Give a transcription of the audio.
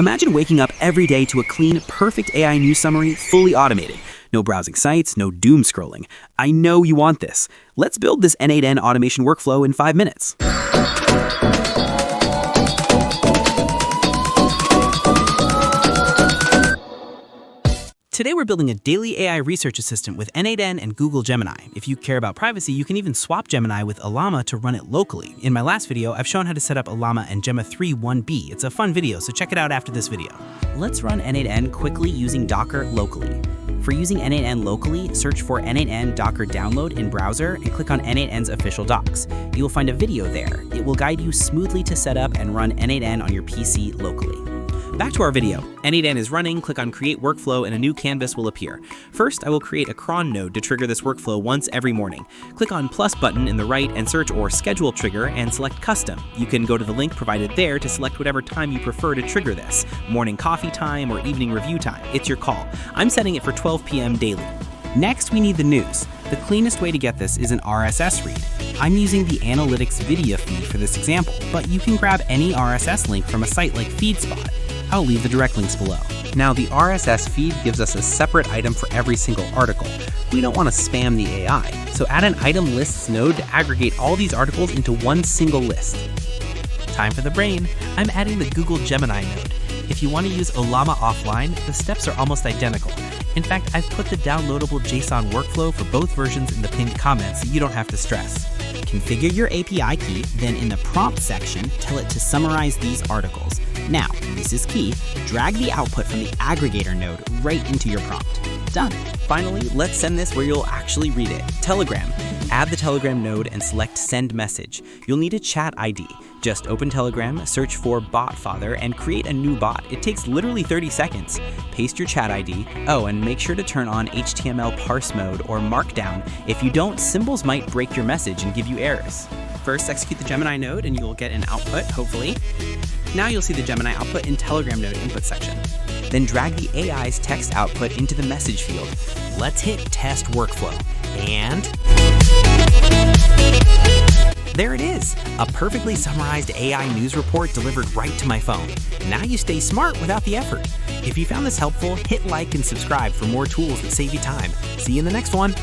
Imagine waking up every day to a clean, perfect AI news summary, fully automated. No browsing sites, no doom scrolling. I know you want this. Let's build this n8n automation workflow in 5 minutes. Today we're building a daily AI research assistant with n8n and Google Gemini. If you care about privacy, you can even swap Gemini with Ollama to run it locally. In my last video, I've shown how to set up Ollama and Gemma 3 1B. It's a fun video, so check it out after this video. Let's run n8n quickly using Docker locally. For using n8n locally, search for n8n Docker download in browser and click on n8n's official docs. You will find a video there. It will guide you smoothly to set up and run n8n on your PC locally. Back to our video. n8n is running, click on Create Workflow and a new canvas will appear. First, I will create a cron node to trigger this workflow once every morning. Click on plus button in the right and search or schedule trigger and select custom. You can go to the link provided there to select whatever time you prefer to trigger this. Morning coffee time or evening review time. It's your call. I'm setting it for 12 p.m. daily. Next, we need the news. The cleanest way to get this is an RSS read. I'm using the Analytics video feed for this example, but you can grab any RSS link from a site like FeedSpot. I'll leave the direct links below. Now, the RSS feed gives us a separate item for every single article. We don't want to spam the AI, so add an item lists node to aggregate all these articles into one single list. Time for the brain. I'm adding the Google Gemini node. If you want to use Ollama offline, the steps are almost identical. In fact, I've put the downloadable JSON workflow for both versions in the pinned comments so you don't have to stress. Configure your API key, then in the prompt section, tell it to summarize these articles. Now, this is key, drag the output from the aggregator node right into your prompt. Done. Finally, let's send this where you'll actually read it. Telegram. Add the Telegram node and select Send Message. You'll need a chat ID. Just open Telegram, search for BotFather, and create a new bot. It takes literally 30 seconds. Paste your chat ID. Oh, and make sure to turn on HTML parse mode or Markdown. If you don't, symbols might break your message and give you errors. First, execute the Gemini node and you'll get an output, hopefully. Now you'll see the Gemini output in Telegram node input section. Then drag the AI's text output into the message field. Let's hit test workflow. And there it is, a perfectly summarized AI news report delivered right to my phone. Now you stay smart without the effort. If you found this helpful, hit like and subscribe for more tools that save you time. See you in the next one.